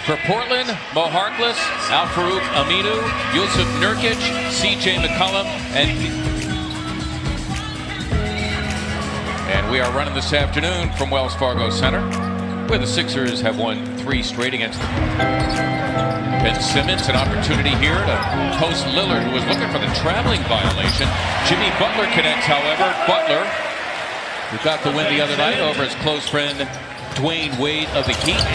For Portland, Mo Harkless, Al-Farouq Aminu, Yusuf Nurkic, C.J. McCollum, and we are running this afternoon from Wells Fargo Center, where the Sixers have won 3 straight against them. Ben Simmons, an opportunity here to post Lillard, who was looking for the traveling violation. Jimmy Butler connects, however. Butler, who got the win the other night over his close friend Dwayne Wade of the Heat.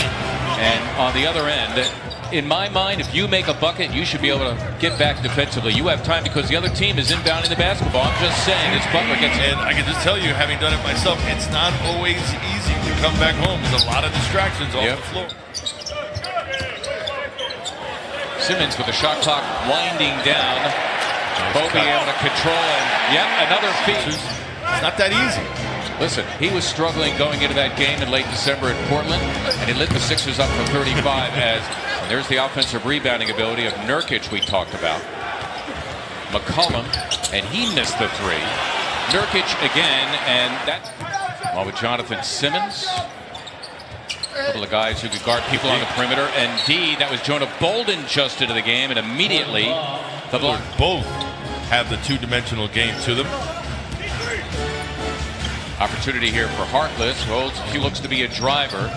And on the other end, in my mind, if you make a bucket, you should be able to get back defensively. You have time because the other team is inbounding the basketball. I'm just saying, as Butler gets in. And I can just tell you, having done it myself, it's not always easy to come back home. There's a lot of distractions off the floor. Simmons with the shot clock winding down. Bobby able to control, and another feat. It's not that easy. Listen, he was struggling going into that game in late December at Portland, and he lit the Sixers up for 35 as there's the offensive rebounding ability of Nurkic we talked about. McCollum, and he missed the 3. Nurkic again, and that all with Jonathan Simmons. A couple of guys who could guard people on the perimeter. And D, that was Jonah Bolden just into the game, and immediately the block. Both have the two-dimensional game to them. Opportunity here for Harkless. He looks to be a driver.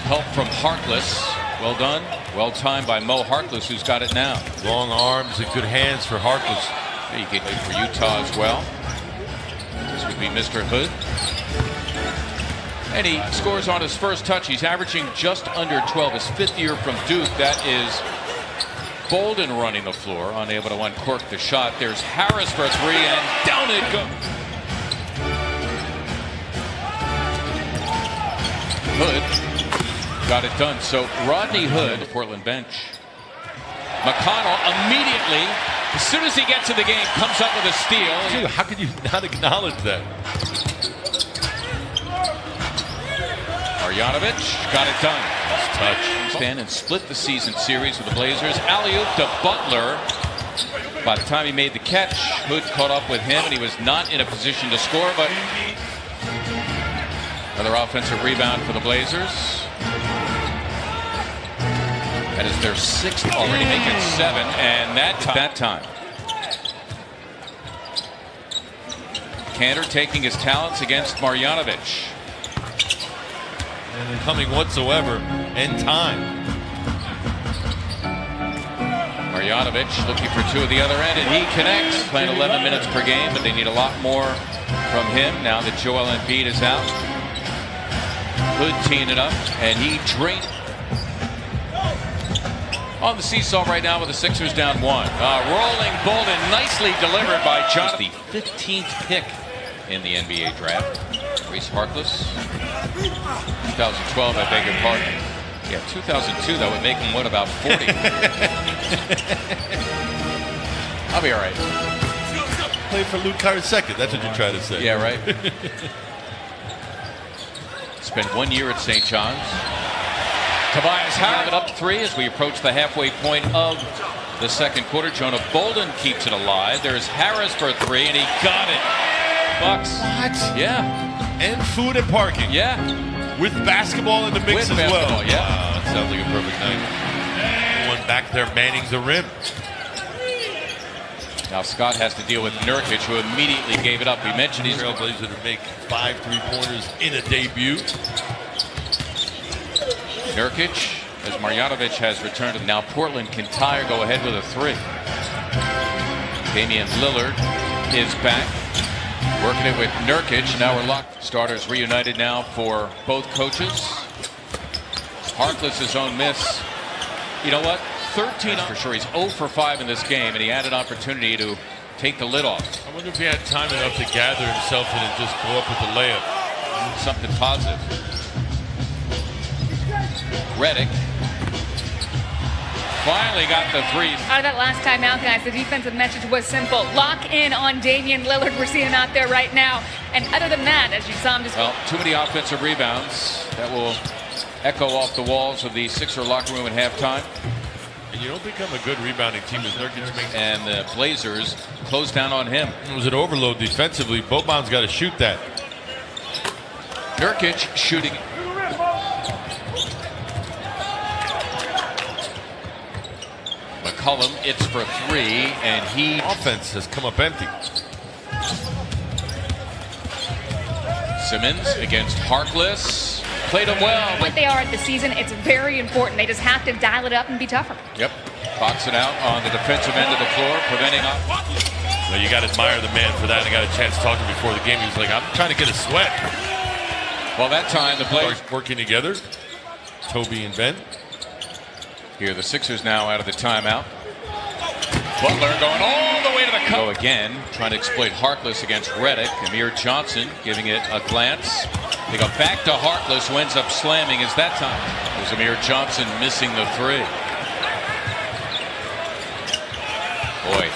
Help from Harkless. Well done. Well timed by Mo Harkless, who's got it now. Long arms and good hands for Harkless. He can play for Utah as well. This would be Mr. Hood. And he scores on his first touch. He's averaging just under 12. His 5th year from Duke. That is Bolden running the floor, unable to uncork the shot. There's Harris for a 3, and down it goes. Hood got it done. So Rodney Hood, Portland bench. McConnell immediately, as soon as he gets to the game, comes up with a steal. How could you not acknowledge that? Marjanovic got it done. Touch. Stand and split the season series with the Blazers. Alley-oop to Butler. By the time he made the catch, Hood caught up with him, and he was not in a position to score, but another offensive rebound for the Blazers. That is their 6th already, making 7, and that time. Cantor taking his talents against Marjanovic. And coming whatsoever in time. Marjanovic looking for 2 at the other end, and he connects. Playing 11 minutes per game, but they need a lot more from him now that Joel Embiid is out. Hood teeing it up, and he drained on the seesaw right now with the Sixers down 1. Rolling Bolden, nicely delivered by John. The 15th pick in the NBA draft. Reese Harkless. 2012, I beg your pardon. Yeah, 2002, that would make him, what, about 40? I'll be all right. Played for Luke Carter's second. That's what you're trying to say. Yeah, right. Spent 1 year at St. John's. Tobias Harris up 3 as we approach the halfway point of the second quarter. Jonah Bolden keeps it alive. There's Harris for 3, and he got it. Bucks. What? Yeah. And food and parking. Yeah. With basketball in the mix as well. Yeah. Wow, that sounds like a perfect night. One back there manning the rim. Now Scott has to deal with Nurkic, who immediately gave it up. We mentioned he's Trailblazer to make 5 3-pointers in a debut. Nurkic, as Marjanovic has returned. Now Portland can tie or go ahead with a 3. Damian Lillard is back. Working it with Nurkic. Now we're locked. Starters reunited now for both coaches. Harkless' own miss. You know what? 13 for sure. He's 0 for 5 in this game, and he had an opportunity to take the lid off. I wonder if he had time enough to gather himself and just go up with the layup. Something positive. Redick finally got the 3. Out of that last time out, guys, the defensive message was simple. Lock in on Damian Lillard. We're seeing him out there right now. And other than that, as you saw him just... Well, too many offensive rebounds. That will echo off the walls of the Sixer locker room at halftime. And you don't become a good rebounding team as Nurkic makes. And the Blazers close down on him. It was an overload defensively. Boban's got to shoot that. Nurkic shooting. McCollum. It's for three, and he... Offense has come up empty. Simmons against Harkless. Played him well. What they are at the season, it's very important. They just have to dial it up and be tougher. Yep. Boxing out on the defensive end of the floor, preventing... Well, you got to admire the man for that. I got a chance to talk to him before the game. He was like, I'm trying to get a sweat. Well, that time the Blazers working together. Toby and Ben. Here, the Sixers now out of the timeout. Butler going all the way to the cup. Go again, trying to exploit Harkless against Redick. Amir Johnson giving it a glance. They go back to Harkless, who ends up slamming. It's that time. It was Amir Johnson missing the three. Boy,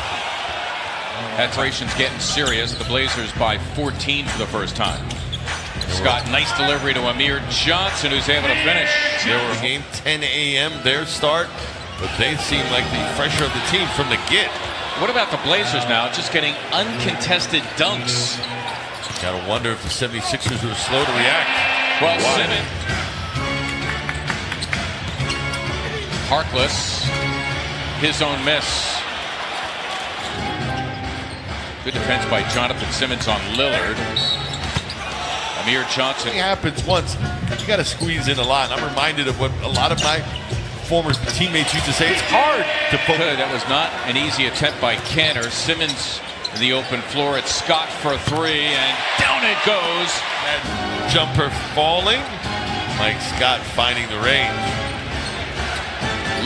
saturation's getting serious. The Blazers by 14 for the first time. Scott, nice delivery to Amir Johnson, who's able to finish. They were game 10 a.m. their start, but they seem like the fresher of the team from the get. What about the Blazers now? Just getting uncontested dunks. Gotta wonder if the 76ers were slow to react. Well, Simmons. Harkless, his own miss. Good defense by Jonathan Simmons on Lillard. Amir Johnson. It happens once. You got to squeeze in a lot. I'm reminded of what a lot of my former teammates used to say. It's hard to focus. That was not an easy attempt by Cantor. Simmons in the open floor. It's Scott for three, and down it goes. That jumper falling. Mike Scott finding the range.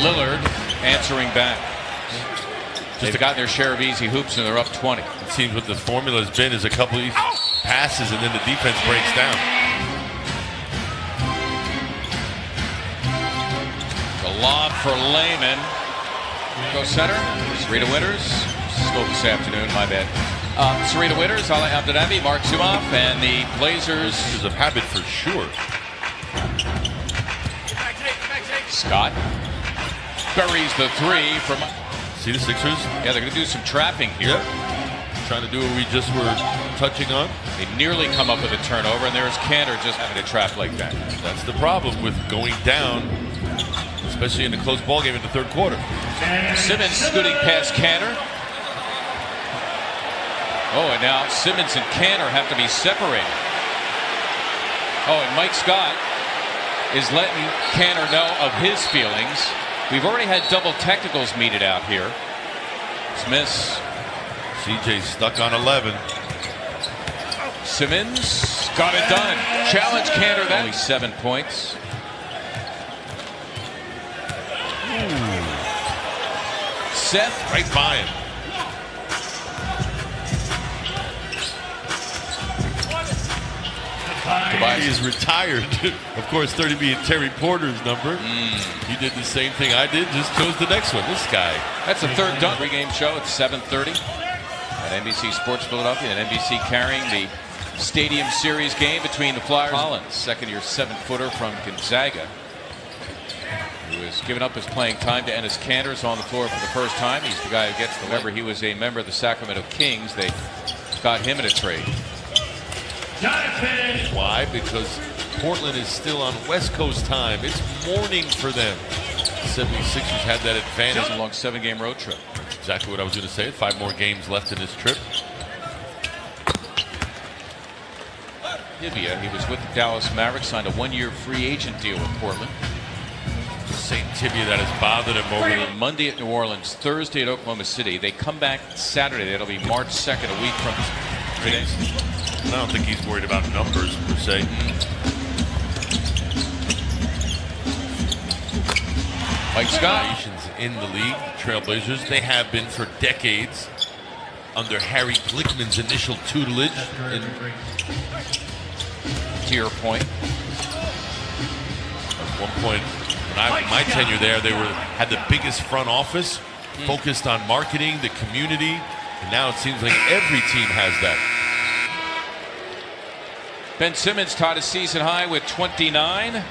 Lillard answering back. They've gotten their share of easy hoops, and they're up 20. It seems what the formula has been is a couple of passes, and then the defense breaks down. The lob for Layman. Go center. Sarita Winters. Still this afternoon, my bad. Sarita Winters, Ala Abdelnaby, Mark Zumoff, and the Blazers. This is a habit for sure. Scott buries the three from... See the Sixers? Yeah, they're going to do some trapping here. Yep. Trying to do what we just were touching on. They nearly come up with a turnover, and there's Cantor just having a trap like that. That's the problem with going down, especially in a close ball game in the third quarter. Simmons scooting past Cantor. Oh, and now Simmons and Cantor have to be separated. Oh, and Mike Scott is letting Cantor know of his feelings. We've already had double technicals meted out here. Smith. CJ stuck on 11. Simmons got it done. Challenge Cantor. That only 7 points. Seth right by him. He is retired. Of course, 30 being Terry Porter's number. He did the same thing I did, just chose the next one. This guy. That's the third dunk. Pre-game show at 7:30 at NBC Sports Philadelphia, and NBC carrying the Stadium Series game between the Flyers. Collins, second-year 7-footer from Gonzaga, who has given up his playing time to Enes Kanter, is on the floor for the first time. He's the guy who gets the... Remember, he was a member of the Sacramento Kings. They got him in a trade. Why? Because Portland is still on West Coast time. It's morning for them. 76ers had that advantage. A long 7-game road trip. Exactly what I was going to say. 5 more games left in this trip. Tibia, he was with the Dallas Mavericks, signed a 1-year free agent deal with Portland. Same tibia that has bothered him over Monday at New Orleans, Thursday at Oklahoma City. They come back Saturday. That'll be March 2nd, a week from today. I don't think he's worried about numbers per se. Mike Scott in the league, the Trailblazers, they have been for decades under Harry Glickman's initial tutelage. To your point, at one point, when my tenure there, they had the biggest front office, focused on marketing, the community, and now it seems like every team has that. Ben Simmons tied a season high with 29.